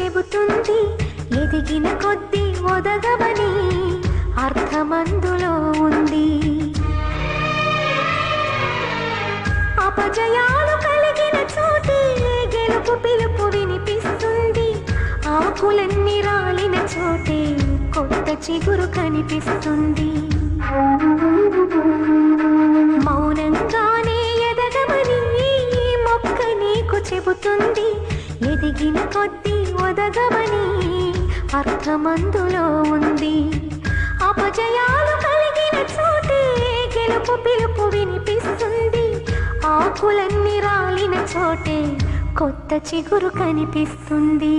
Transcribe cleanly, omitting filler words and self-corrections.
చెబుతుంది ఎదిగిన కొద్దీ ఒదగవని అర్థమందులో ఉంది. అపజయాలు కలిగిన చోటే గెలుపు పిలుపు వినిపిస్తుంది. ఆకులన్నీ రాలిన చోటే కొత్త చిగురు కనిపిస్తుంది. మౌనంగానే ఎదగమని ఈ మొక్క నీకు చెబుతుంది ఎదిగిన కొద్దీ ఒదగమని అర్థమందులో ఉంది. అపజయాలు కలిగిన చోటే గెలుపు పిలుపు వినిపిస్తుంది. ఆకులన్నీ రాలిన చోటే కొత్త చిగురు కనిపిస్తుంది.